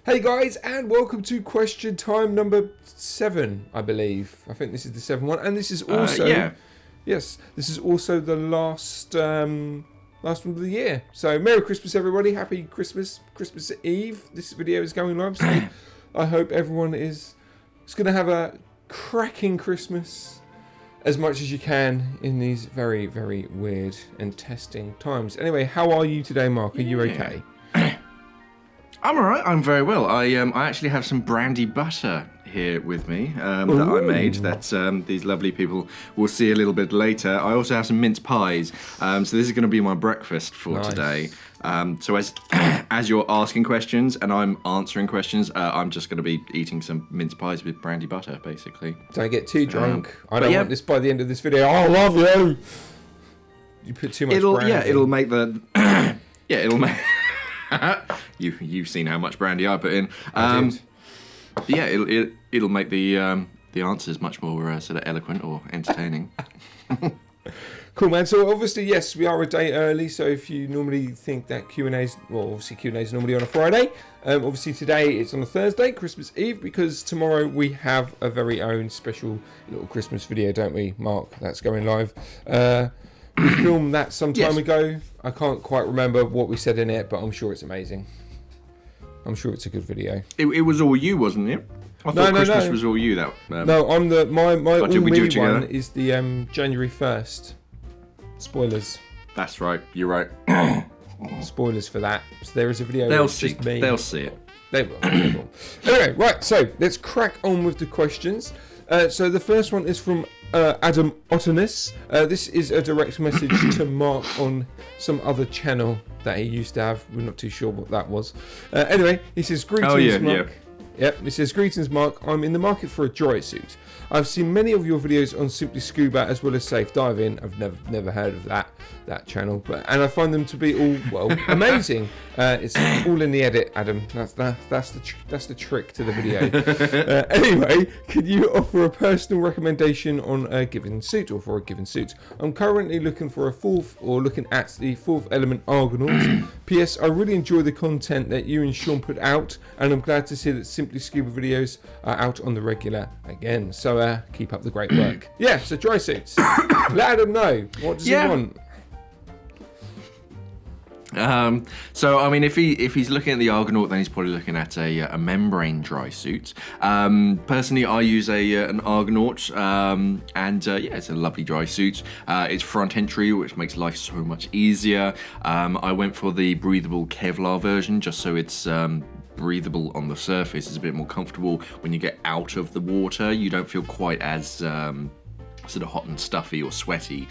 Hey guys, and welcome to question time number 7, I believe. I think this is the 7th one, and this is also yes, this is also the last one of the year. So Merry Christmas, everybody! Happy Christmas, Christmas Eve. This video is going live, so I hope everyone is going to have a cracking Christmas as much as you can in these very, very weird and testing times. Anyway, how are you today, Mark? Are you okay? I'm alright, I'm very well. I actually have some brandy butter here with me that I made that these lovely people will see a little bit later. I also have some mince pies, so this is going to be my breakfast for today. So as you're asking questions and I'm answering questions, I'm just going to be eating some mince pies with brandy butter, basically. Don't get too drunk. I don't want this by the end of this video. I love you! You put too much brandy. Yeah, it'll make the... it'll make... You've seen how much brandy I put in. Yeah, it'll make the answers much more sort of eloquent or entertaining. Cool, man. So obviously, yes, we are a day early. So if you normally think that Q&A's, well, obviously Q&A's normally on a Friday. Obviously today it's on a Thursday, Christmas Eve, because tomorrow we have a very own special little Christmas video, don't we, Mark? That's going live. We filmed that some time ago. I can't quite remember what we said in it, but I'm sure it's amazing. I'm sure it's a good video. It was all you, wasn't it? I thought Christmas was all you. That no, on the my all me one is the January 1st. Spoilers. That's right. You're right. Spoilers for that. So there is a video. They'll see. They'll see it. They will. They will. Anyway, right. So let's crack on with the questions. So the first one is from Adam Ottonis. This is a direct message to Mark on some other channel that he used to have. We're not too sure what that was. Anyway, he says, greetings, Mark. Yep, he says, greetings, Mark. I'm in the market for a dry suit. I've seen many of your videos on Simply Scuba as well as Safe Diving. I've never heard of that channel, and I find them to be all amazing. It's all in the edit, Adam. That's the trick to the video. Anyway, could you offer a personal recommendation on a given suit or for a given suit? I'm currently looking for looking at the fourth element Argonaut. P.S. I really enjoy the content that you and Sean put out, and I'm glad to see that Simply Scuba videos are out on the regular again. So keep up the great work. Yeah, so dry suits. Let Adam know. What does he want? So I mean, if he's looking at the Argonaut, then he's probably looking at a membrane dry suit. Personally, I use an Argonaut, and it's a lovely dry suit. It's front entry, which makes life so much easier. I went for the breathable Kevlar version, just so it's breathable on the surface. It's a bit more comfortable when you get out of the water. You don't feel quite as sort of hot and stuffy or sweaty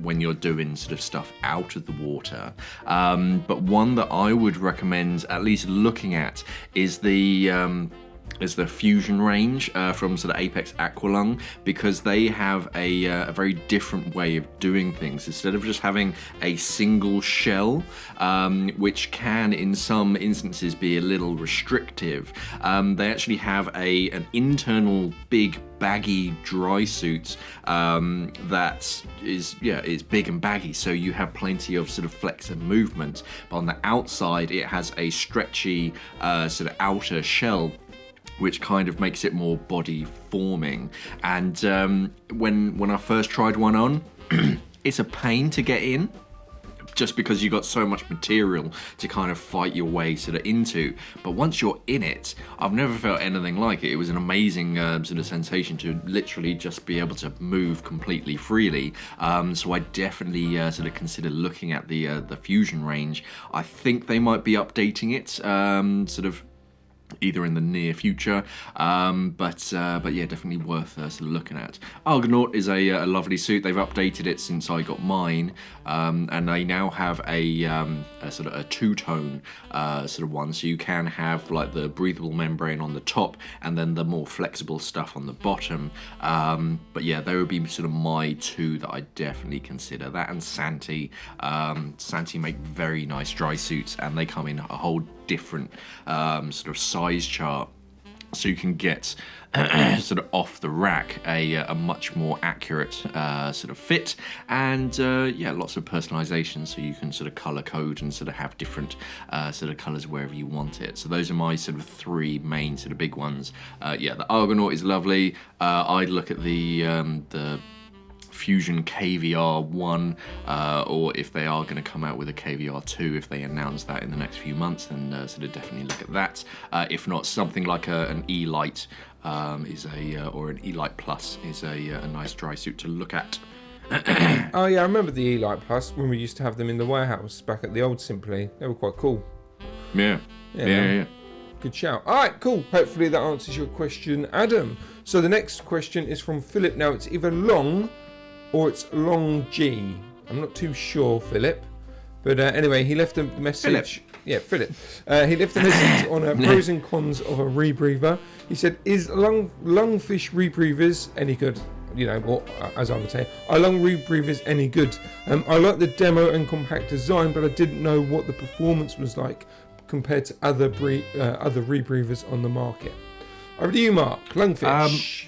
when you're doing sort of stuff out of the water. But one that I would recommend at least looking at is the Fusion range from sort of Apex Aqualung, because they have a very different way of doing things. Instead of just having a single shell, which can in some instances be a little restrictive, they actually have an internal big baggy dry suit that is big and baggy, so you have plenty of sort of flex and movement. But on the outside it has a stretchy sort of outer shell, which kind of makes it more body forming. And when I first tried one on, it's a pain to get in, just because you got so much material to kind of fight your way sort of into. But once you're in it, I've never felt anything like it. It was an amazing sort of sensation to literally just be able to move completely freely. So I definitely sort of consider looking at the Fusion range. I think they might be updating it sort of either in the near future, but yeah, definitely worth sort of looking at. Argonaut is a lovely suit. They've updated it since I got mine, and they now have a sort of a two-tone sort of one, so you can have like the breathable membrane on the top and then the more flexible stuff on the bottom. But yeah, they would be sort of my two that I definitely consider. That and Santi. Santi make very nice dry suits, and they come in a whole different sort of size chart so you can get sort of off the rack a much more accurate sort of fit, and yeah, lots of personalization, so you can sort of color code and sort of have different sort of colors wherever you want it. So those are my sort of three main sort of big ones. Yeah, the Argonaut is lovely. I'd look at the Fusion KVR 1, or if they are going to come out with a KVR 2, if they announce that in the next few months, then sort of definitely look at that. If not, something like an E-Lite or an E-Lite Plus is a nice dry suit to look at. Oh yeah, I remember the E-Lite Plus when we used to have them in the warehouse back at the old Simply. They were quite cool. Yeah. Good shout. All right, cool. Hopefully that answers your question, Adam. So the next question is from Philip. Now it's either long or it's long G. I'm not too sure, Philip. But anyway, he left a message. Philip. Yeah, Philip. He left a message on pros and cons of a rebreather. He said, is lungfish rebreathers any good? You know, or as I would say, are lung rebreathers any good? I like the demo and compact design, but I didn't know what the performance was like compared to other rebreathers on the market. Over to you, Mark. Lungfish.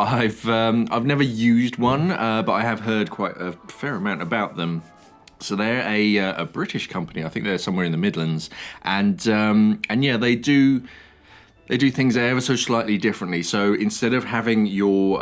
I've never used one, but I have heard quite a fair amount about them. So they're a British company. I think they're somewhere in the Midlands, and yeah, they do things ever so slightly differently. So instead of having your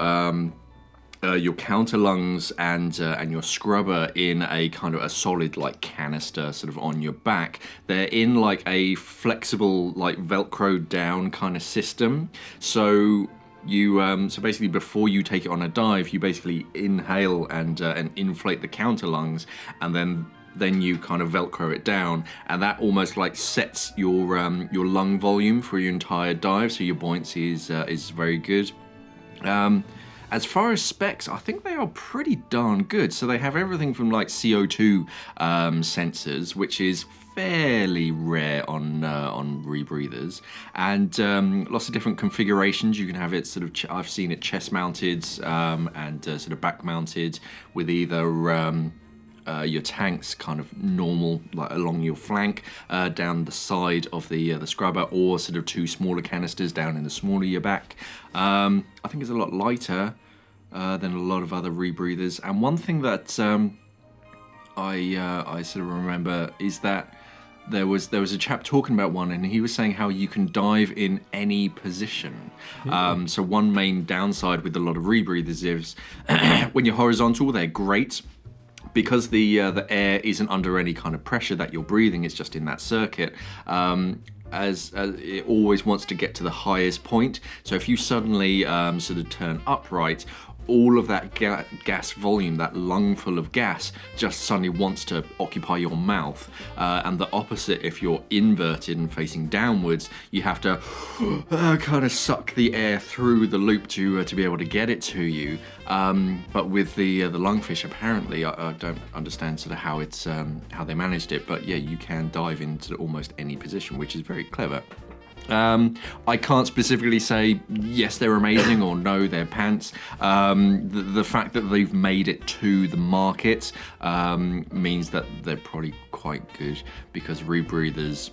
counter lungs and your scrubber in a kind of a solid like canister sort of on your back, they're in like a flexible like Velcro down kind of system. So so basically before you take it on a dive, you basically inhale and inflate the counter lungs, and then you kind of Velcro it down, and that almost like sets your lung volume for your entire dive, so your buoyancy is very good. As far as specs, I think they are pretty darn good. So they have everything from like CO2 sensors, which is fairly rare on rebreathers, and lots of different configurations. You can have it sort of, I've seen it chest mounted and sort of back mounted with either your tanks kind of normal, like along your flank, down the side of the scrubber, or sort of two smaller canisters down in the smaller your back. I think it's a lot lighter than a lot of other rebreathers. And one thing that I sort of remember is that there was a chap talking about one, and he was saying how you can dive in any position. So one main downside with a lot of rebreathers is when you're horizontal, they're great. Because the air isn't under any kind of pressure that you're breathing, it's just in that circuit. As it always wants to get to the highest point. So if you suddenly sort of turn upright, all of that gas volume, that lungful of gas, just suddenly wants to occupy your mouth. And the opposite, if you're inverted and facing downwards, you have to kind of suck the air through the loop to be able to get it to you. But with the lungfish, apparently, I don't understand sort of how it's how they managed it. But yeah, you can dive into almost any position, which is very clever. I can't specifically say yes they're amazing or no they're pants. The fact that they've made it to the market means that they're probably quite good, because rebreathers,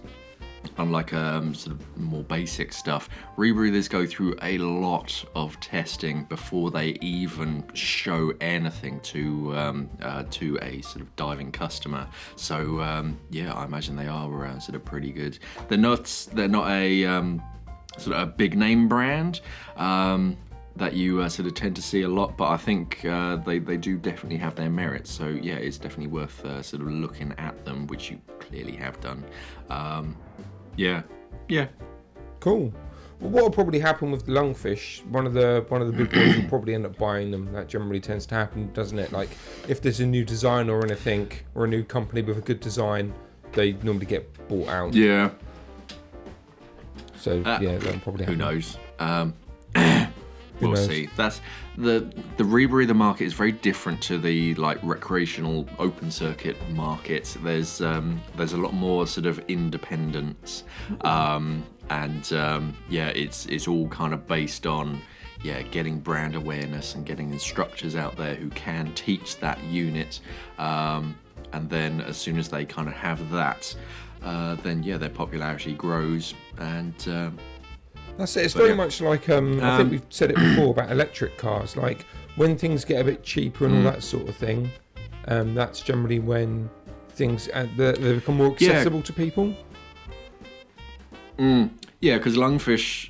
unlike sort of more basic stuff, rebreathers go through a lot of testing before they even show anything to a sort of diving customer. So yeah, I imagine they are sort of pretty good. They're not a sort of a big name brand that you sort of tend to see a lot, but I think they do definitely have their merits. So yeah, it's definitely worth sort of looking at them, which you clearly have done. Yeah. Cool. Well, what will probably happen with the lungfish? One of the big boys will probably end up buying them. That generally tends to happen, doesn't it? Like if there's a new design or anything, or a new company with a good design, they normally get bought out. Yeah. So yeah, that'll probably happen. Who knows? We'll see. That's the rebreather market is very different to the like recreational open circuit market. There's a lot more sort of independence, and yeah, it's all kind of based on getting brand awareness and getting instructors out there who can teach that unit, and then as soon as they kind of have that, then their popularity grows, and That's it. It's But very yeah. much like I think we've said it before about electric cars. Like when things get a bit cheaper and all that sort of thing, that's generally when things they become more accessible to people. Yeah, because Lungfish,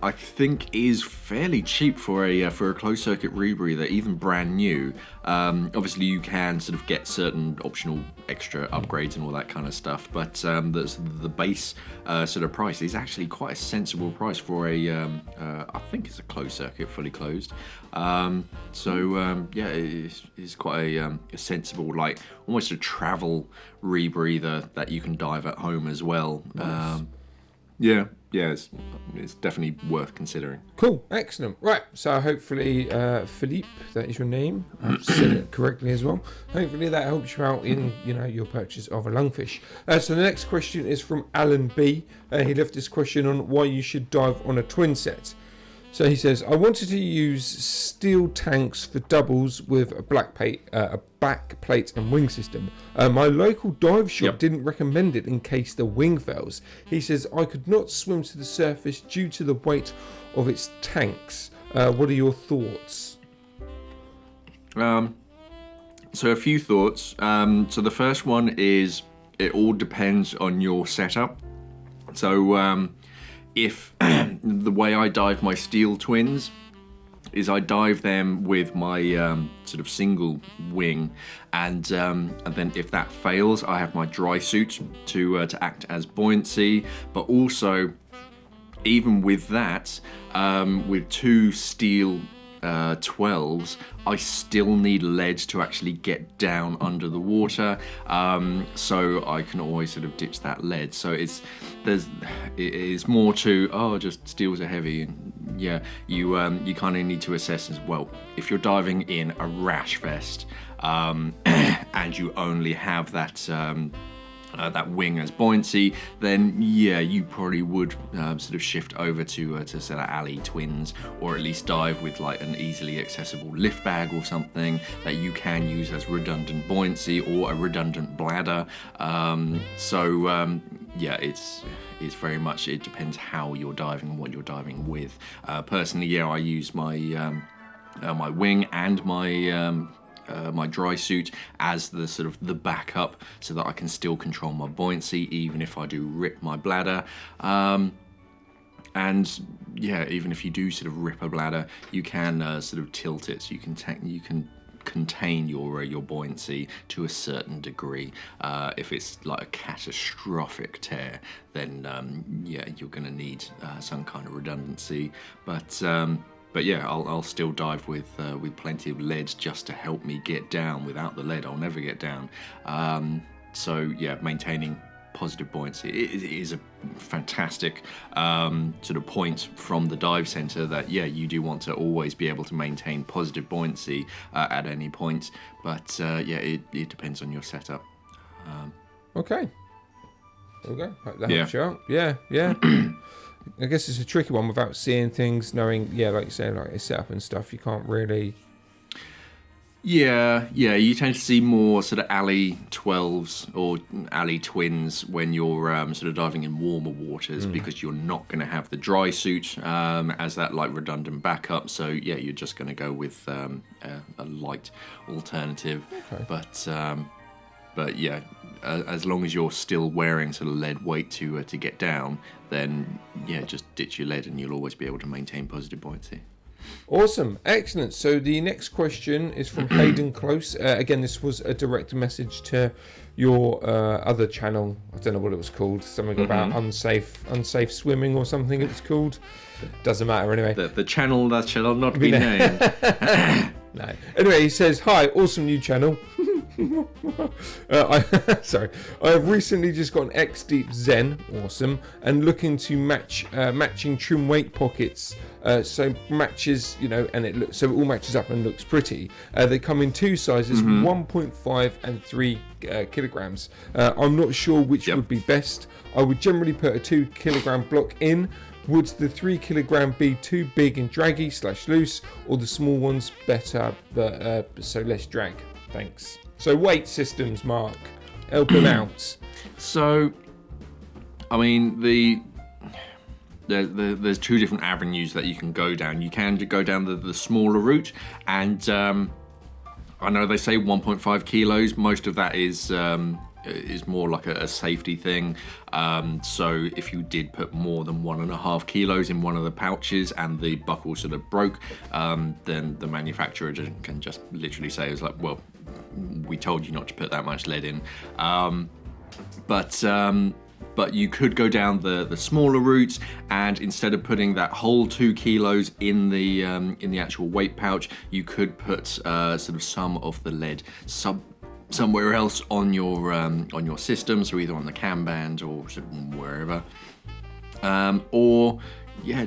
I think, is fairly cheap for a closed circuit rebreather, even brand new. Obviously, you can sort of get certain optional extra upgrades and all that kind of stuff, but the base sort of price is actually quite a sensible price for I think it's a closed circuit, fully closed. Yeah, it's quite a sensible, like almost a travel rebreather that you can dive at home as well. Nice. Yeah, it's definitely worth considering. Cool, excellent. Right, so hopefully, Philippe, that is your name. I've said it correctly as well. Hopefully that helps you out in your purchase of a Lungfish. So the next question is from Alan B. He left this question on why you should dive on a twin set. So he says, I wanted to use steel tanks for doubles with a back plate and wing system. My local dive shop didn't recommend it in case the wing fails. He says, I could not swim to the surface due to the weight of its tanks. What are your thoughts? So a few thoughts. So the first one is it all depends on your setup. So if the way I dive my steel twins is I dive them with my sort of single wing, and then if that fails, I have my dry suit to act as buoyancy. But also, even with that, with two steel 12s, I still need lead to actually get down under the water, so I can always sort of ditch that lead. So it is more to just steels are heavy, and you kind of need to assess as well if you're diving in a rash vest and you only have that that wing as buoyancy, then you probably would sort of shift over to sort of alley twins, or at least dive with like an easily accessible lift bag or something that you can use as redundant buoyancy or a redundant bladder. It's very much, it depends how you're diving and what you're diving with. Personally, I use my my wing and my dry suit as the sort of the backup, so that I can still control my buoyancy even if I do rip my bladder. Even if you do sort of rip a bladder, you can sort of tilt it, so you can contain your buoyancy to a certain degree. If it's like a catastrophic tear, then you're going to need some kind of redundancy. But I'll still dive with plenty of lead just to help me get down. Without the lead, I'll never get down. Maintaining positive buoyancy is a fantastic sort of point from the dive center, that you do want to always be able to maintain positive buoyancy at any point. But it depends on your setup. Okay. There we go. Hope that helps you out. Yeah. I guess it's a tricky one without seeing things, knowing, like you say, like it's set up and stuff. You can't really. Yeah, you tend to see more sort of alley 12s or alley twins when you're sort of diving in warmer waters, because you're not going to have the dry suit as that like redundant backup. So you're just going to go with a light alternative. Okay. But as long as you're still wearing sort of lead weight to get down, then just ditch your lead and you'll always be able to maintain positive buoyancy. Awesome, excellent. So the next question is from Hayden Close. Again, this was a direct message to your other channel. I don't know what it was called. Something about unsafe swimming or something. It was called. Doesn't matter anyway. The channel that shall not be named. No. Anyway, he says, "Hi, awesome new channel." I have recently just got an X Deep Zen, awesome, and looking to matching trim weight pockets. So matches, and it all matches up and looks pretty. They come in two sizes, 1.5 and 3 kilograms. I'm not sure which would be best. I would generally put a 2 kilogram block in. Would the 3 kilogram be too big and draggy / loose, or the small ones better, but so less drag? Thanks. So weight systems, Mark, help him out. So, I mean, there's two different avenues that you can go down. You can go down the smaller route, and I know they say 1.5 kilos. Most of that is more like a safety thing. So if you did put more than 1.5 kilos in one of the pouches and the buckle sort of broke, then the manufacturer can just literally say, it's like, well, we told you not to put that much lead in. But you could go down the smaller route, and instead of putting that whole 2 kilos in the actual weight pouch, you could put sort of some of the lead somewhere else on your system, so either on the cam band or sort of wherever, or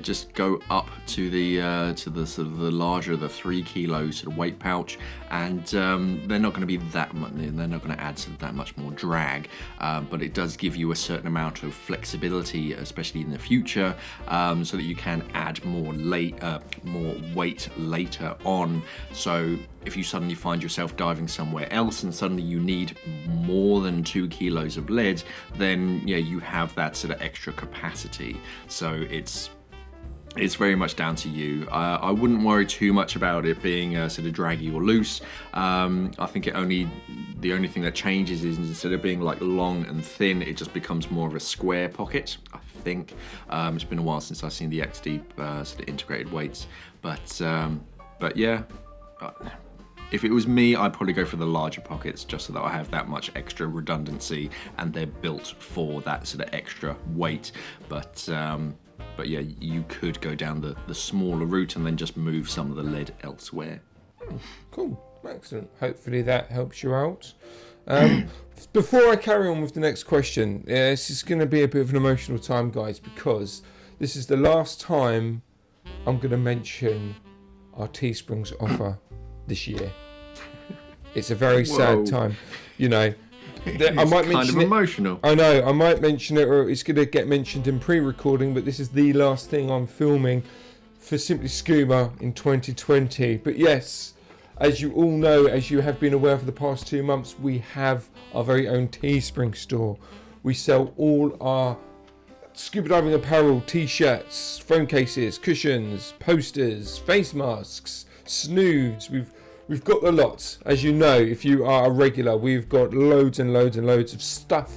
just go up to the sort of the larger, the 3 kilo sort of weight pouch, and they're not going to be that much. They're not going to add sort of that much more drag, but it does give you a certain amount of flexibility, especially in the future, so that you can add more weight later on. So if you suddenly find yourself diving somewhere else and suddenly you need more than 2 kilos of lead, then you have that sort of extra capacity. So it's very much down to you. I wouldn't worry too much about it being sort of draggy or loose. I think the only thing that changes is instead of being like long and thin, it just becomes more of a square pocket, I think. It's been a while since I've seen the XD sort of integrated weights, but yeah. If it was me, I'd probably go for the larger pockets, just so that I have that much extra redundancy, and they're built for that sort of extra weight. But yeah, you could go down the smaller route and then just move some of the lead elsewhere. Cool, excellent. Hopefully that helps you out. Before I carry on with the next question, this is going to be a bit of an emotional time, guys, because this is the last time I'm going to mention our Teesprings offer this year. It's a very sad time, I might mention kind of emotional. I know, I might mention it, or it's going to get mentioned in pre-recording, but this is the last thing I'm filming for Simply Skooma in 2020. But yes, as you all know, as you have been aware for the past 2 months, we have our very own Teespring store. We sell all our scuba diving apparel, t-shirts, phone cases, cushions, posters, face masks, snoods. We've got the lot. As you know, if you are a regular, we've got loads and loads and loads of stuff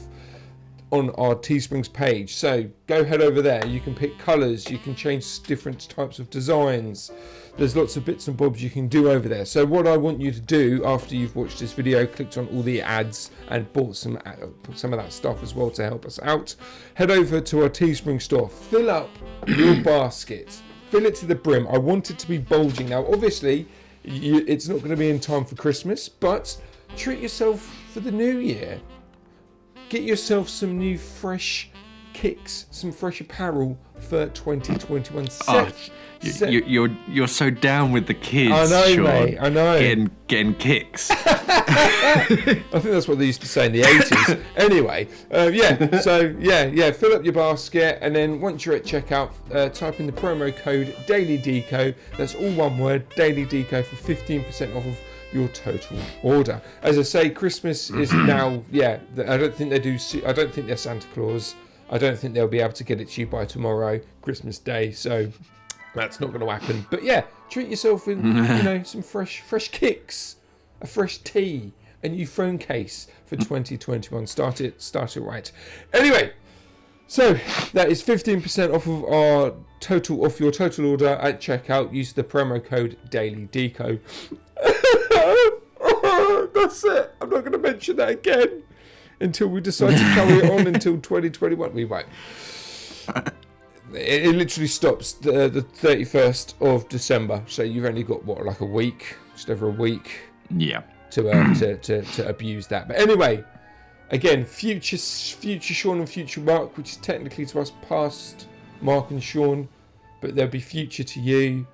on our Teesprings page. So go head over there. You can pick colours, you can change different types of designs. There's lots of bits and bobs you can do over there. So what I want you to do after you've watched this video, clicked on all the ads and bought some of that stuff as well to help us out, head over to our Teespring store, fill up your basket, fill it to the brim. I want it to be bulging. Now obviously it's not going to be in time for Christmas, but treat yourself for the new year. Get yourself some new fresh kicks, some fresh apparel for 2021. You're so down with the kids. I know, Sean. mate. I know. Getting kicks. I think that's what they used to say in the 80s. Anyway, fill up your basket, and then once you're at checkout, type in the promo code DailyDeco. That's all one word, DailyDeco, for 15% off of your total order. As I say, Christmas is now. I don't think they're Santa Claus. I don't think they'll be able to get it to you by tomorrow, Christmas Day. So that's not going to happen. But yeah, treat yourself in, some fresh kicks, a fresh tea, a new phone case for 2021. Start it right. Anyway, so that is 15% off your total order at checkout. Use the promo code DailyDeco. That's it. I'm not going to mention that again until we decide to carry it on until 2021. We won't. It literally stops the 31st of December. So you've only got like a week, just over a week. Yeah. To abuse that. But anyway, again, future Sean and future Mark, which is technically to us past Mark and Sean, but there'll be future to you.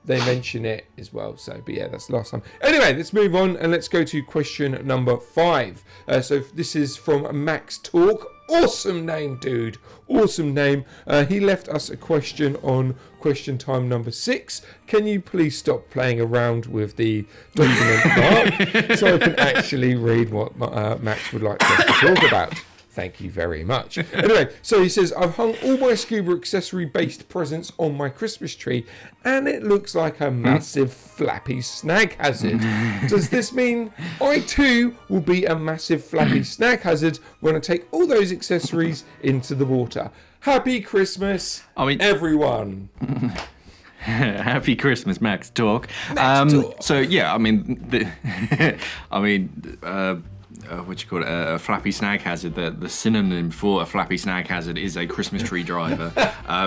They mention it as well. So, but yeah, that's the last time. Anyway, let's move on and let's go to question number 5. So this is from Max Talk. Awesome name, dude. Awesome name. He left us a question on question time number 6. Can you please stop playing around with the document, Mark, so I can actually read what Max would like us to talk about? Thank you very much. Anyway, so he says, I've hung all my scuba accessory-based presents on my Christmas tree, and it looks like a massive flappy snag hazard. Does this mean I too will be a massive flappy snag hazard when I take all those accessories into the water? Happy Christmas, everyone. Happy Christmas, Max Talk. Talk. So yeah, I mean, what do you call it? A flappy snag hazard. The synonym for a flappy snag hazard is a Christmas tree driver,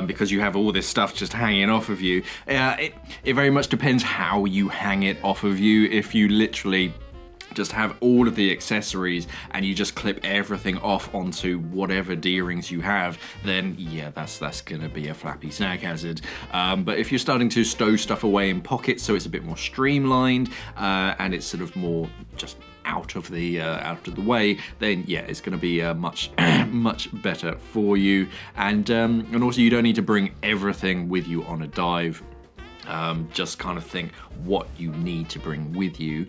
because you have all this stuff just hanging off of you. It very much depends how you hang it off of you. If you literally just have all of the accessories and you just clip everything off onto whatever D-rings you have, then yeah, that's gonna be a flappy snag hazard. But if you're starting to stow stuff away in pockets, so it's a bit more streamlined and it's sort of more just out of the way, then yeah, it's going to be much better for you. And also, you don't need to bring everything with you on a dive. Just kind of think what you need to bring with you.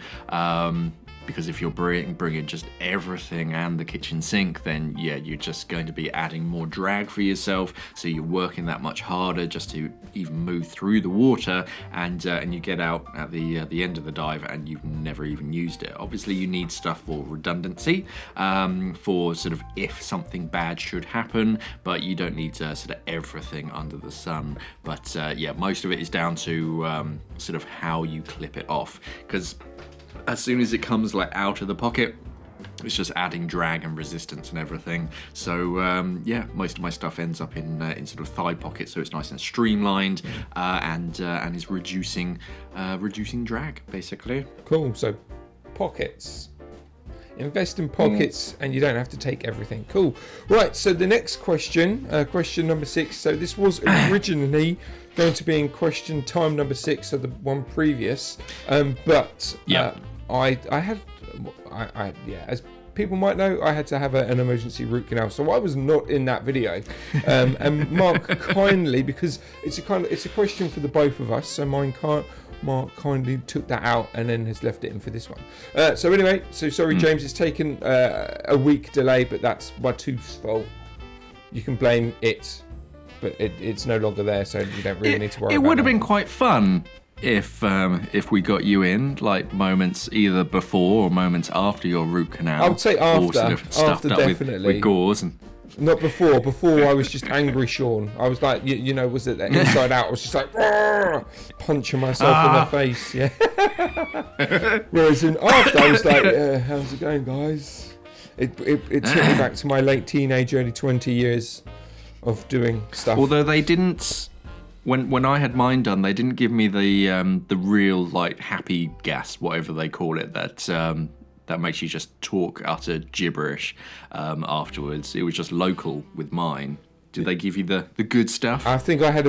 Because if you're bringing just everything and the kitchen sink, then yeah, you're just going to be adding more drag for yourself. So you're working that much harder just to even move through the water, and you get out at the end of the dive and you've never even used it. Obviously, you need stuff for redundancy, for sort of if something bad should happen, but you don't need sort of everything under the sun. But yeah, most of it is down to sort of how you clip it off, because as soon as it comes like out of the pocket, it's just adding drag and resistance and everything. So yeah, most of my stuff ends up in sort of thigh pockets, so it's nice and streamlined, and is reducing drag basically. Cool. So pockets. Invest in pockets, and you don't have to take everything. Cool. Right. So the next question, question number 6. So this was originally going to be in question time number 6, so the one previous. But I had, as people might know, I had to have an emergency root canal, so I was not in that video. And Mark kindly, because it's a question for the both of us, so Mark kindly took that out and then has left it in for this one. So anyway, sorry James, it's taken a week delay, but that's my tooth's fault. You can blame it, but it's no longer there, so you don't really need to worry about it. It would have been quite fun if we got you in like moments either before or moments after your root canal. I would say after. Or sort of stuffed after up definitely. with gauze and. Not before. Before I was just angry, Sean. I was like, you know, was it that Inside Out? I was just like, punching myself in the face. Yeah. Whereas after, I was like, how's it going, guys? It took me back to my late teenage, early 20 years of doing stuff. Although they didn't, when I had mine done, they didn't give me the real like happy gas, whatever they call it, that makes you just talk utter gibberish afterwards. It was just local with mine. Did they give you the good stuff? I think I had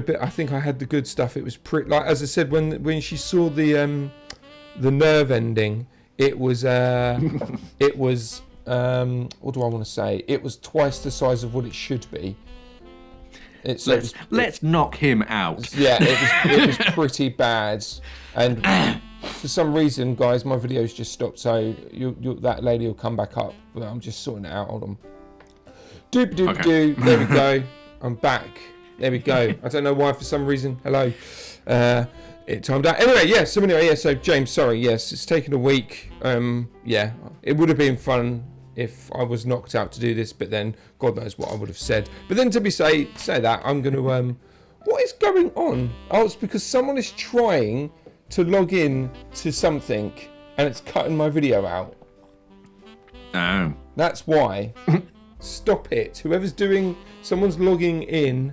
the good stuff. It was pretty, like as I said, when she saw the nerve ending, it was what do I want to say? It was twice the size of what it should be. Let's knock him out. Yeah, it was pretty bad, and. For some reason, guys, my video's just stopped, so that lady will come back up. But I'm just sorting it out. Hold on. Doop. There we go. I'm back. There we go. I don't know why. For some reason, hello. It timed out. Anyway, So James, sorry. Yes, it's taken a week. Yeah, it would have been fun if I was knocked out to do this, but then God knows what I would have said. But then to say that, I'm going to. What is going on? Oh, it's because someone is trying to log in to something and it's cutting my video out. Oh. That's why. Stop it. Someone's logging in.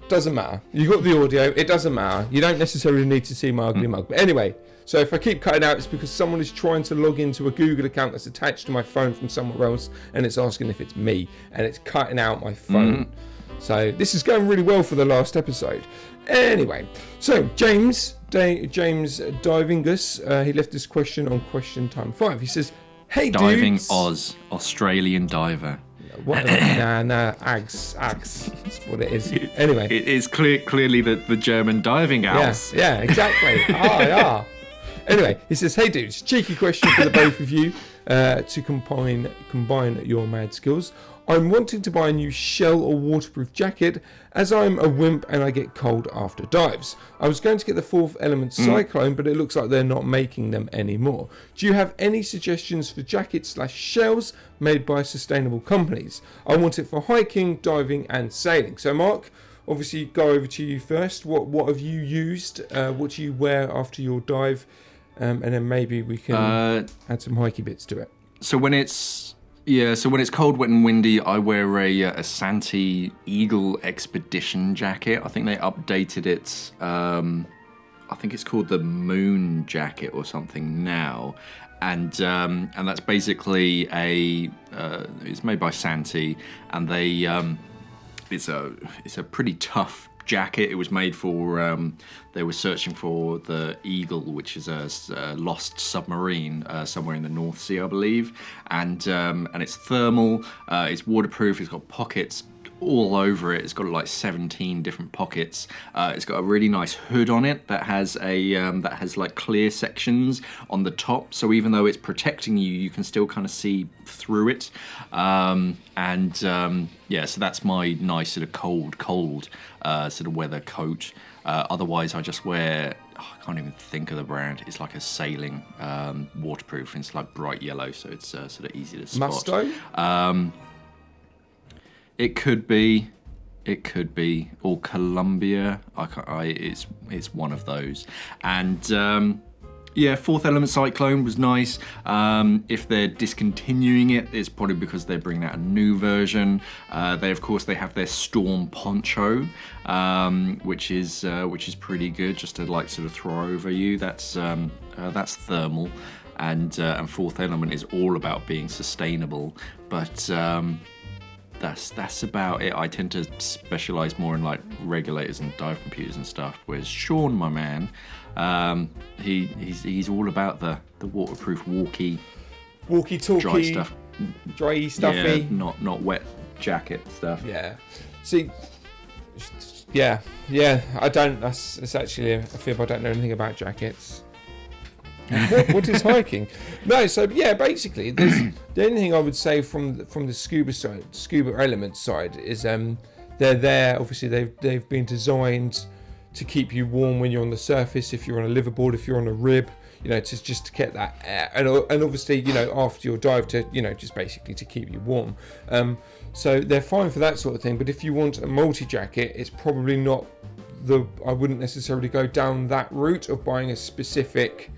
Doesn't matter. You got the audio. It doesn't matter. You don't necessarily need to see my ugly mug. But anyway, so if I keep cutting out, it's because someone is trying to log into a Google account that's attached to my phone from somewhere else, and it's asking if it's me, and it's cutting out my phone. So this is going really well for the last episode. Anyway, so James Divingus, he left this question on question time 5. He says, "Hey, Diving dudes." Australian diver. Whatever. Nah, Ags. That's what it is. Anyway. It is clearly the German diving house. Yeah, exactly. Yeah. Anyway, he says, "Hey dudes, cheeky question for the both of you. to combine your mad skills. I'm wanting to buy a new shell or waterproof jacket as I'm a wimp and I get cold after dives. I was going to get the Fourth Element Cyclone, but it looks like they're not making them anymore. Do you have any suggestions for jackets/shells made by sustainable companies? I want it for hiking, diving and sailing. So Mark, obviously go over to you first. What have you used? What do you wear after your dive? And then maybe we can add some hikey bits to it. So when it's cold, wet, and windy, I wear a Santee Eagle Expedition jacket. I think they updated it. I think it's called the Moon Jacket or something now, and that's basically it's made by Santee, and it's a pretty tough jacket. It was made for they were searching for the Eagle, which is a lost submarine somewhere in the North Sea, I believe, and it's thermal, it's waterproof, it's got pockets all over it. It's got like 17 different pockets. It's got a really nice hood on it that has like clear sections on the top, so even though it's protecting you, you can still kind of see through it. So that's my nice sort of cold sort of weather coat. Otherwise, I just wear, I can't even think of the brand. It's like a sailing waterproof, and it's like bright yellow, so it's sort of easy to spot. Musto? It could be, or Columbia. It's one of those. And Fourth Element Cyclone was nice. If they're discontinuing it, it's probably because they're bringing out a new version. They have their Storm Poncho, which is pretty good, just to like sort of throw over you. That's thermal, and Fourth Element is all about being sustainable, but. That's about it. I tend to specialize more in like regulators and dive computers and stuff. Whereas Sean, my man, he's all about the waterproof walkie-talkie, dry stuff, dry stuffy, not wet jacket stuff. Yeah. See. Yeah. I don't. It's actually a fib. I don't know anything about jackets. What is hiking? No, so yeah, basically, the only thing I would say from the scuba element side is they're there. Obviously, they've been designed to keep you warm when you're on the surface. If you're on a liveaboard, if you're on a rib, just to get that air, and obviously, after your dive to just basically to keep you warm. So they're fine for that sort of thing. But if you want a multi jacket, it's probably not I wouldn't necessarily go down that route of buying a specific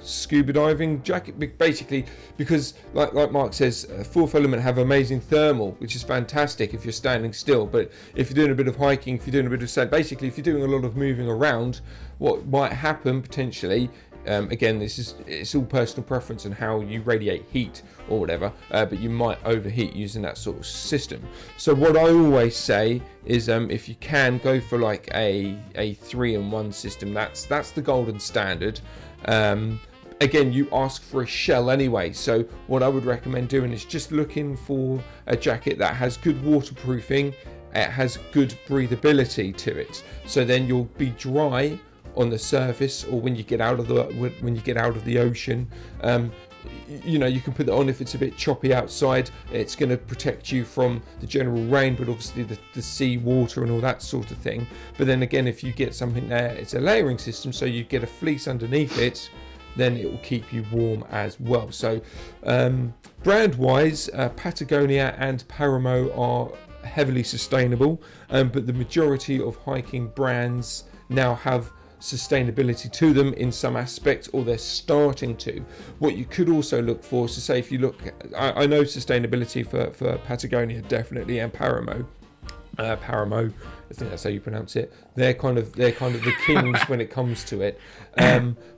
scuba diving jacket, basically, because like Mark says, Fourth Element have amazing thermal, which is fantastic if you're standing still. But if you're doing a bit of hiking, if you're doing a bit of sailing, basically if you're doing a lot of moving around, what might happen potentially, again, it's all personal preference and how you radiate heat or whatever, but you might overheat using that sort of system. So what I always say is, if you can go for like a 3-in-1 system, that's the golden standard. Again, you ask for a shell anyway, so what I would recommend doing is just looking for a jacket that has good waterproofing, it has good breathability to it, so then you'll be dry on the surface, or when you get out of the ocean. You can put that on if it's a bit choppy outside. It's going to protect you from the general rain, but obviously the sea water and all that sort of thing. But then again, if you get something there, it's a layering system, so you get a fleece underneath it, then it will keep you warm as well. So brand wise, Patagonia and Paramo are heavily sustainable, but the majority of hiking brands now have sustainability to them in some aspect, or they're starting to. What you could also look for is to say, if you look, I know sustainability for Patagonia definitely, and Paramo, I think that's how you pronounce it. They're kind of the kings when it comes to it.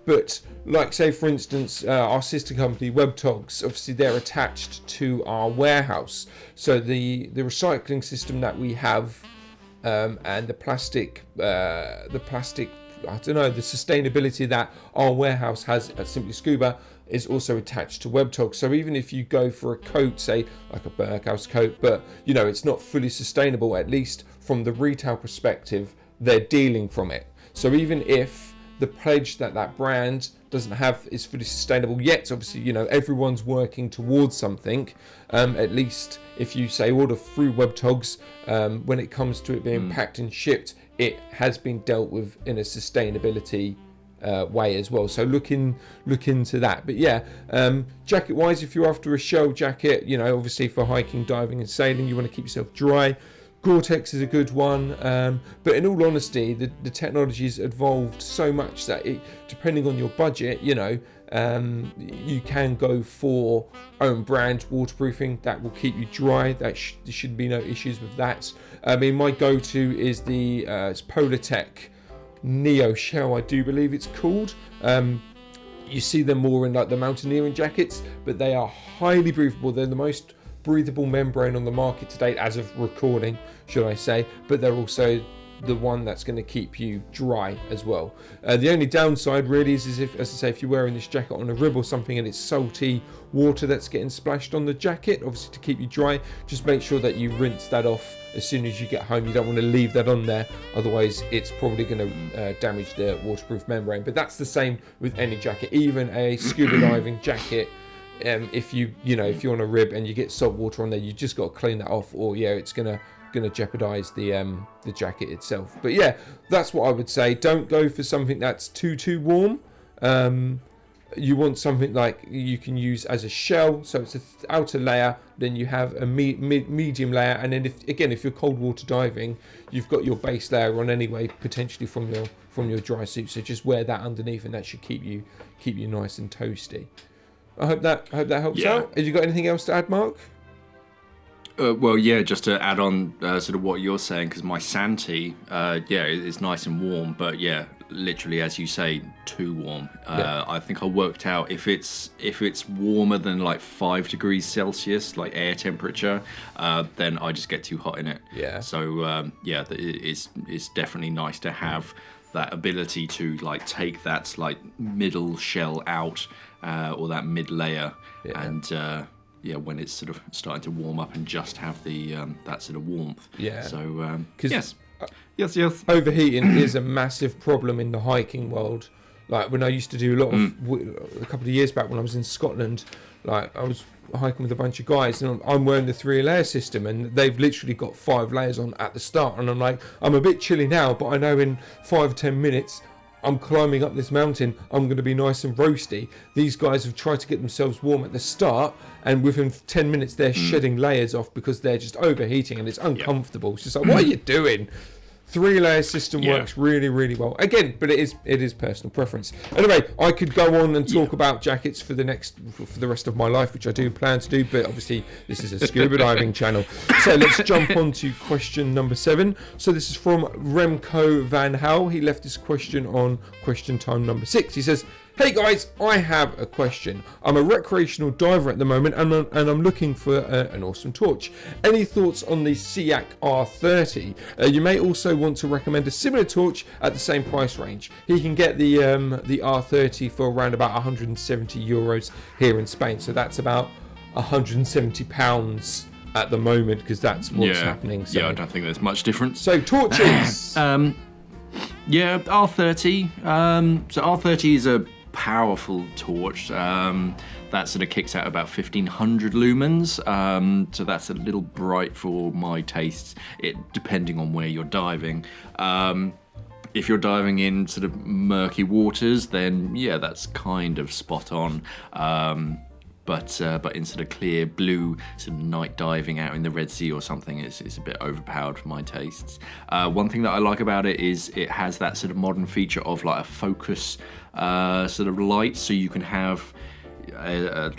But like, say for instance, our sister company WebTogs, obviously they're attached to our warehouse. So the recycling system that we have, and the plastic, I don't know, the sustainability that our warehouse has at Simply Scuba is also attached to WebTog. So even if you go for a coat, say like a Berghaus coat, but it's not fully sustainable, at least from the retail perspective, they're dealing from it. So even if the pledge that brand doesn't have is fully sustainable yet. Obviously, you know, everyone's working towards something. At least if you say order through WebTogs, when it comes to it being packed and shipped, it has been dealt with in a sustainability way as well. So look into that. But yeah, jacket wise, if you're after a shell jacket, you know, obviously for hiking, diving and sailing, you want to keep yourself dry. Gore-Tex is a good one, but in all honesty, the technology's evolved so much that depending on your budget, you know, you can go for own brand waterproofing that will keep you dry. There should be no issues with that. I mean, my go-to is the Polartec Neo Shell, I do believe it's called. You see them more in like the mountaineering jackets, but they are highly breathable. They're the most breathable membrane on the market to date, as of recording, should I say, but they're also the one that's going to keep you dry as well. The only downside really is if, as I say, if you're wearing this jacket on a rib or something and it's salty water that's getting splashed on the jacket, obviously to keep you dry, just make sure that you rinse that off as soon as you get home. You don't want to leave that on there, otherwise it's probably going to damage the waterproof membrane. But that's the same with any jacket, even a scuba diving jacket. If if you're on a rib and you get salt water on there, you just got to clean that off, or it's gonna jeopardize the jacket itself. But yeah, that's what I would say. Don't go for something that's too warm. You want something like you can use as a shell, so it's an outer layer, then you have a medium layer, and then if you're cold water diving, you've got your base layer on anyway, potentially from your dry suit. So just wear that underneath, and that should keep you nice and toasty. I hope that helps out. Have you got anything else to add, Mark? Well, yeah, just to add on sort of what you're saying, because my Santee, it's nice and warm, but yeah, literally as you say, too warm. I think I worked out if it's warmer than like 5 degrees Celsius, like air temperature, then I just get too hot in it. Yeah. So it's definitely nice to have that ability to like take that like middle shell out, or that mid layer, and when it's sort of starting to warm up, and just have the that sort of warmth. Yeah. So yes. Overheating is a massive problem in the hiking world. Like when I used to do a couple of years back when I was in Scotland, like I was hiking with a bunch of guys, and I'm wearing the 3-layer system, and they've literally got 5 layers on at the start, and I'm like, I'm a bit chilly now, but I know in 5 or 10 minutes I'm climbing up this mountain, I'm going to be nice and roasty. These guys have tried to get themselves warm at the start, and within 10 minutes they're shedding layers off because they're just overheating, and it's uncomfortable. It's just like, what are you doing? 3-layer system works really, really well. Again, but it is personal preference. Anyway, I could go on and talk about jackets for the rest of my life, which I do plan to do, but obviously this is a scuba diving channel. So let's jump on to question number 7. So this is from Remco Van Hal. He left this question on question time number 6. He says, "Hey guys, I have a question. I'm a recreational diver at the moment, and I'm looking for an awesome torch. Any thoughts on the SEAC R30? You may also want to recommend a similar torch at the same price range. He can get the R30 for around about €170 here in Spain. So that's about £170 at the moment, because that's what's happening. So. Yeah, I don't think there's much difference. So torches. R30. So R30 is a powerful torch that sort of kicks out about 1500 lumens, so that's a little bright for my tastes, depending on where you're diving. If you're diving in sort of murky waters, then that's kind of spot on. But in sort of clear blue, sort of night diving out in the Red Sea or something, it's a bit overpowered for my tastes. One thing that I like about it is it has that sort of modern feature of like a focus sort of light, so you can have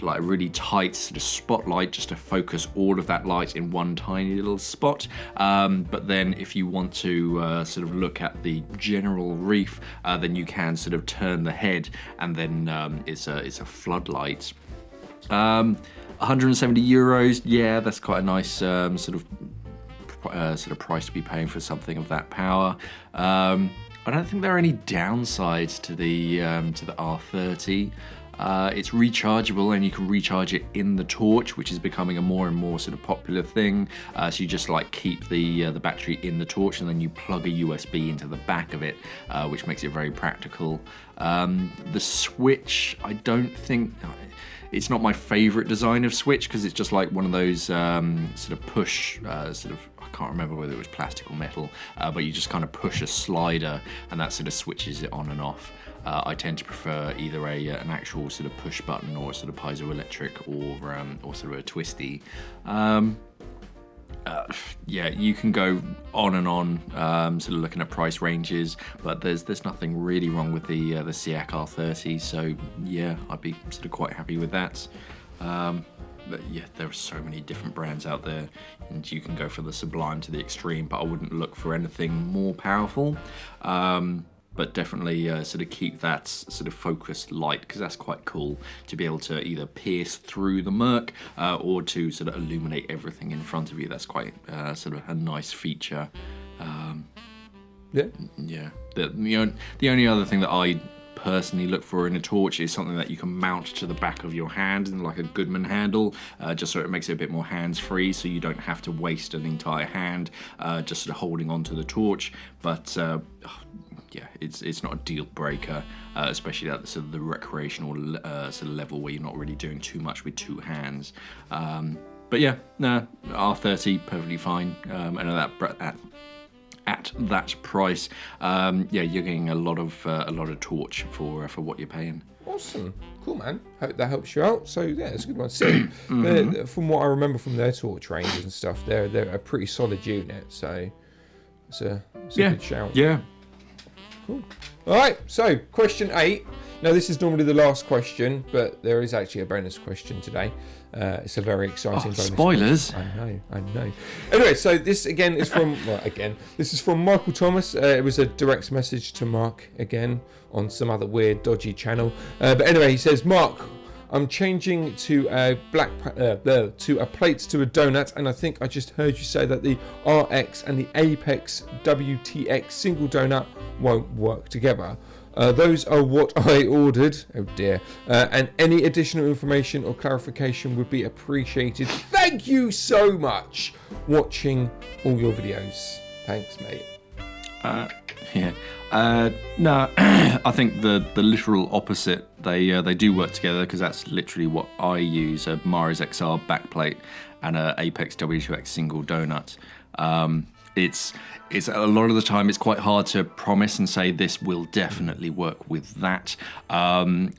like a really tight sort of spotlight just to focus all of that light in one tiny little spot. But then if you want to sort of look at the general reef, then you can sort of turn the head, and then it's a floodlight. €170. Yeah, that's quite a nice sort of price to be paying for something of that power. I don't think there are any downsides to the R30. It's rechargeable, and you can recharge it in the torch, which is becoming a more and more sort of popular thing. So you just like keep the battery in the torch, and then you plug a USB into the back of it, which makes it very practical. The switch, I don't think. It's not my favorite design of switch, because it's just like one of those sort of push, I can't remember whether it was plastic or metal, but you just kind of push a slider and that sort of switches it on and off. I tend to prefer either an actual sort of push button or a sort of piezoelectric or sort of a twisty. Yeah, you can go on and on, sort of looking at price ranges, but there's nothing really wrong with the SEAC R30, so yeah, I'd be sort of quite happy with that. But yeah, there are so many different brands out there, and you can go from the sublime to the extreme, but I wouldn't look for anything more powerful. But definitely sort of keep that sort of focused light, because that's quite cool to be able to either pierce through the murk or to sort of illuminate everything in front of you. That's quite sort of a nice feature. Yeah. Yeah. The only other thing that I personally look for in a torch is something that you can mount to the back of your hand, and like a Goodman handle, just so it makes it a bit more hands-free, so you don't have to waste an entire hand just sort of holding onto the torch. But yeah, it's not a deal breaker, especially at the sort of the recreational sort of level where you're not really doing too much with two hands. But yeah, no, R30 perfectly fine, and at that price, yeah, you're getting a lot of torch for what you're paying. Awesome, cool, man. Hope that helps you out. So yeah, it's a good one. So from what I remember from their torch ranges and stuff, they're a pretty solid unit. So it's a good shout. Yeah. Cool. All right. So question 8. Now this is normally the last question, but there is actually a bonus question today. It's a very exciting bonus spoilers. Question. I know. Anyway, so this again is from this is from Michael Thomas. It was a direct message to Mark again on some other weird, dodgy channel. But anyway, he says, Mark, I'm changing to a plate to a donut, and I think I just heard you say that the RX and the Apex WTX single donut won't work together. Those are what I ordered. Oh dear. And any additional information or clarification would be appreciated. Thank you so much. Watching all your videos. Thanks, mate. Yeah. No, I think the literal opposite. They do work together, because that's literally what I use: a Mars XR backplate and a Apex W2X single donut. It's a lot of the time it's quite hard to promise and say this will definitely work with that.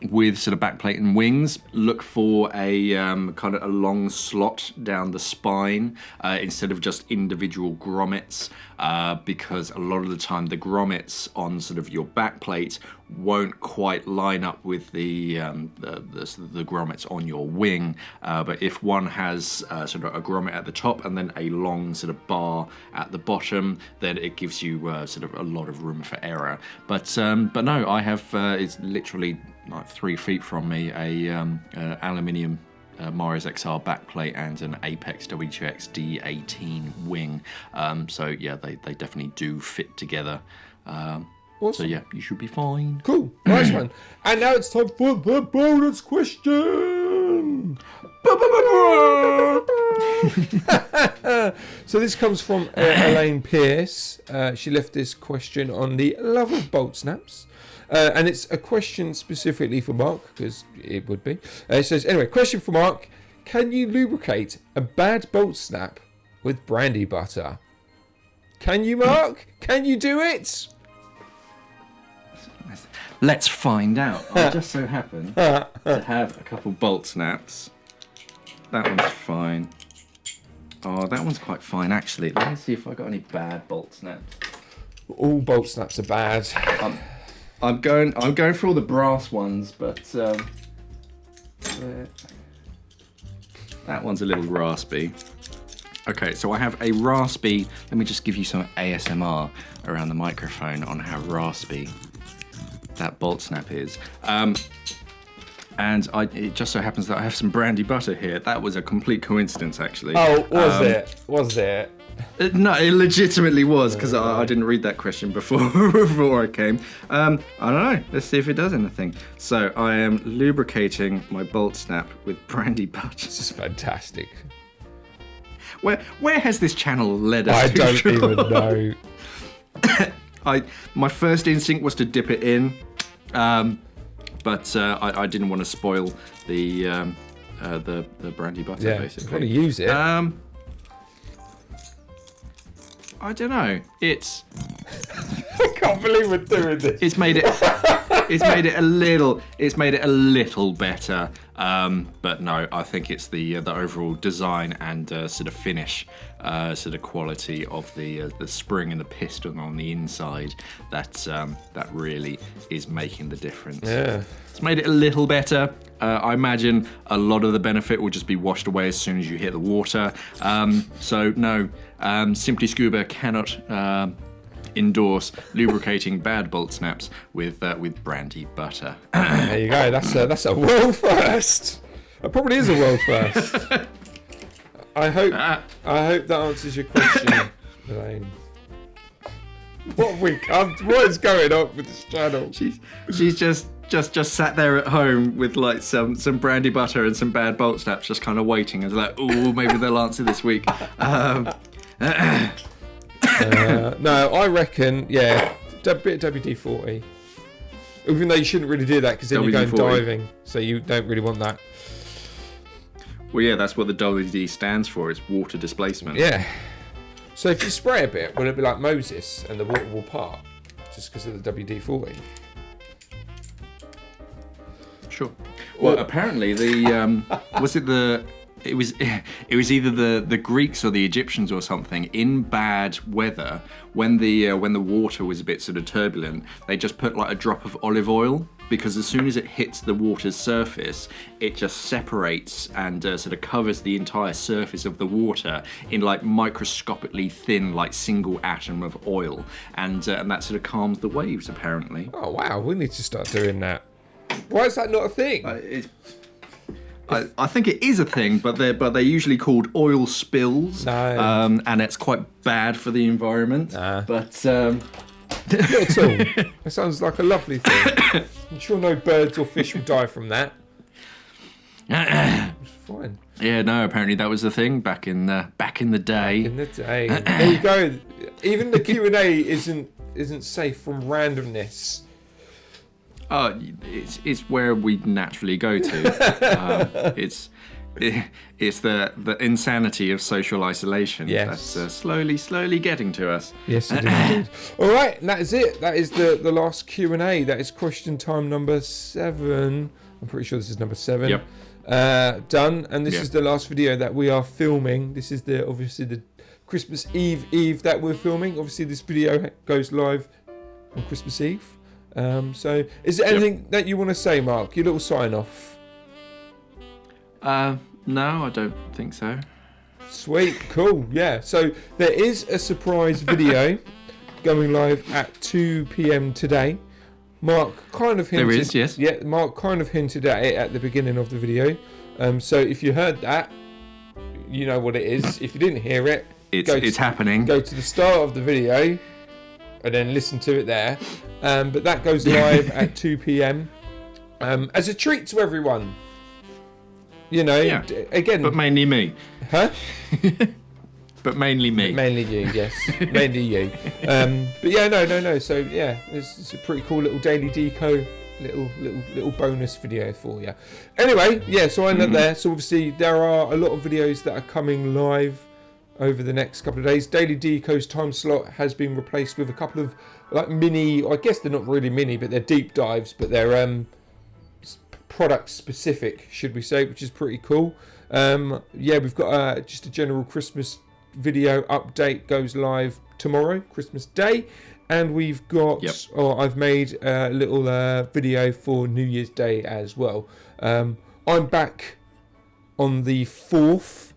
With sort of backplate and wings, look for a kind of a long slot down the spine instead of just individual grommets, because a lot of the time the grommets on sort of your backplate won't quite line up with the grommets on your wing. But if one has sort of a grommet at the top and then a long sort of bar at the bottom, then it gives you sort of a lot of room for error. But no, I have it's literally like 3 feet from me a aluminium Mars XR backplate and an Apex W2X D18 wing. So yeah, they definitely do fit together. Awesome. So yeah, you should be fine. Cool, nice one. And now it's time for the bonus question. So this comes from Elaine Pierce. She left this question on the love of bolt snaps. And it's a question specifically for Mark, because it would be. It says, anyway, question for Mark. Can you lubricate a bad bolt snap with brandy butter? Can you, Mark? Can you do it? Let's find out. I just so happen to have a couple bolt snaps. That one's fine. Oh, that one's quite fine, actually. Let me see if I got any bad bolt snaps. All bolt snaps are bad. I'm going for all the brass ones, but that one's a little raspy. Okay, so I have a raspy. Let me just give you some ASMR around the microphone on how raspy that bolt snap is. And it just so happens that I have some brandy butter here. That was a complete coincidence, actually. Oh, was it? No, it legitimately was, because I didn't read that question before I came. I don't know. Let's see if it does anything. So I am lubricating my bolt snap with brandy butter. This is fantastic. Where has this channel led us I to? don't even know. My first instinct was to dip it in, but I didn't want to spoil the brandy butter. Yeah, basically. you want to use it. I don't know. I can't believe we're doing this. It's made it a little better. But no, I think it's the overall design and sort of finish, sort of quality of the spring and the piston on the inside that really is making the difference. Yeah. It's made it a little better. I imagine a lot of the benefit will just be washed away as soon as you hit the water. So no, Simply Scuba cannot endorse lubricating bad bolt snaps with brandy butter. There you go. That's a world first. It probably is a world first. I hope that answers your question, Elaine. What is going on with this channel? She's just sat there at home with like some brandy butter and some bad bolt snaps, just kind of waiting. And like, oh, maybe they'll answer this week. No, I reckon, yeah, a bit of WD-40. Even though you shouldn't really do that because then you're going diving, so you don't really want that. Well, yeah, that's what the WD stands for. It's water displacement. Yeah. So if you spray a bit, will it be like Moses and the water will part just because of the WD-40? Sure. Well, apparently it was either the Greeks or the Egyptians or something. In bad weather, when the water was a bit sort of turbulent, they just put like a drop of olive oil, because as soon as it hits the water's surface, it just separates and sort of covers the entire surface of the water in like microscopically thin, like single atom of oil, and that sort of calms the waves apparently. Oh wow, we need to start doing that. Why is that not a thing? I think it is a thing, but they're usually called oil spills, No. and it's quite bad for the environment. Nah. But Not at all. That sounds like a lovely thing. I'm sure no birds or fish will die from that. It's fine. Yeah, no. Apparently that was the thing back in the day. In the day. There you go. Even the Q&A isn't safe from randomness. It's where we naturally go to. It's the insanity of social isolation Yes. that's slowly getting to us. Yes, it is. All right, and that is it. That is the last Q&A. That is question time number 7. I'm pretty sure this is number 7. Yep. Done. And this is the last video that we are filming. This is obviously the Christmas Eve that we're filming. Obviously, this video goes live on Christmas Eve. So, is there anything that you want to say, Mark? Your little sign off. No, I don't think so. Sweet, cool, yeah. So there is a surprise video going live at 2 p.m. today. Mark kind of hinted. There is, yes. Yeah, Mark kind of hinted at it at the beginning of the video. So if you heard that, you know what it is. If you didn't hear it, it's happening. Go to the start of the video and then listen to it there. But that goes live at 2 p.m. As a treat to everyone. You know, again. But mainly me. Huh? But mainly me. Mainly you, yes. Mainly you. But yeah, no. So yeah, it's a pretty cool little Daily Deco little bonus video for you. Anyway, yeah, so I end up there. So obviously there are a lot of videos that are coming live over the next couple of days. Daily Deco's time slot has been replaced with a couple of like mini, I guess they're not really mini, but they're deep dives, but they're product specific, should we say, which is pretty cool. Yeah, we've got just a general Christmas video update goes live tomorrow, Christmas Day, and we've got I've made a little video for New Year's Day as well. I'm back on the 4th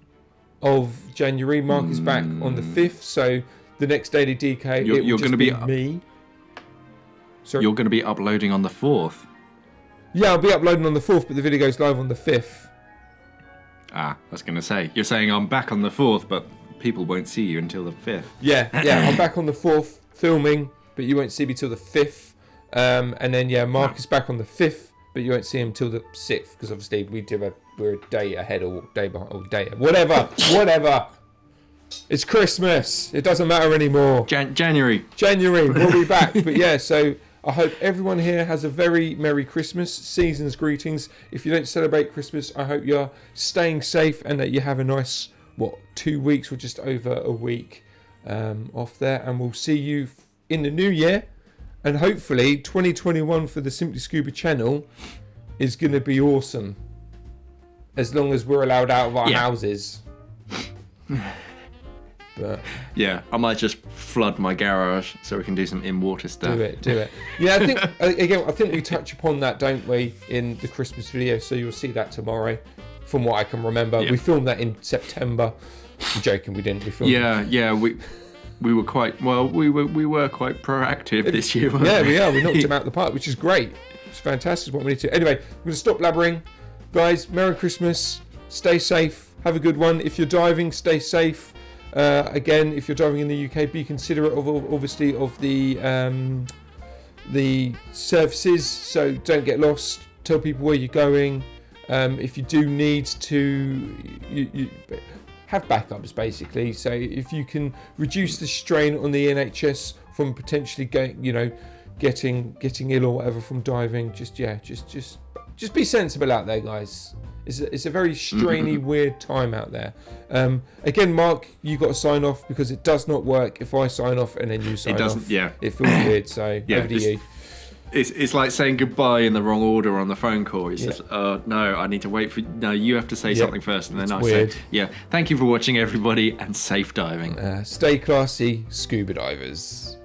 of January. Mark is back on the 5th, so the next Daily DK you're going to be me. Sorry? You're going to be uploading on the 4th. Yeah, I'll be uploading on the 4th, but the video goes live on the 5th. I was going to say, you're saying I'm back on the 4th, but people won't see you until the 5th. Yeah, I'm back on the 4th filming, but you won't see me till the 5th. And then, Mark is back on the 5th, but you won't see him till the 6th, because obviously we're a day ahead or day behind, or day, whatever. It's Christmas. It doesn't matter anymore. January, we'll be back. But yeah, so I hope everyone here has a very Merry Christmas, season's greetings. If you don't celebrate Christmas, I hope you're staying safe and that you have a nice, 2 weeks or just over a week off there. And we'll see you in the new year. And hopefully 2021 for the Simply Scuba channel is going to be awesome. As long as we're allowed out of our houses. But yeah, I might just flood my garage so we can do some in-water stuff. Do it. Yeah, I think we touch upon that, don't we, in the Christmas video. So you'll see that tomorrow, from what I can remember. Yeah. We filmed that in September. I'm joking, we didn't. We filmed we were quite quite proactive this year. Yeah, we are. We knocked him out of the park, which is great. It's fantastic. What we need to. Anyway, we're going to stop blabbering, guys. Merry Christmas. Stay safe. Have a good one. If you're driving, stay safe. Again, if you're driving in the UK, be considerate of obviously of the services. So don't get lost. Tell people where you're going. If you do need to, you have backups basically. So if you can reduce the strain on the NHS from potentially getting ill or whatever from diving, just be sensible out there, guys. It's a very strainy, weird time out there. Again, Mark, you got to sign off because it does not work if I sign off and then you sign off. It doesn't. Yeah. It feels weird. So over to you. It's like saying goodbye in the wrong order on the phone call. It's just, no, I need to wait for... No, you have to say something first, and then I say... Yeah, thank you for watching, everybody, and safe diving. Stay classy, scuba divers.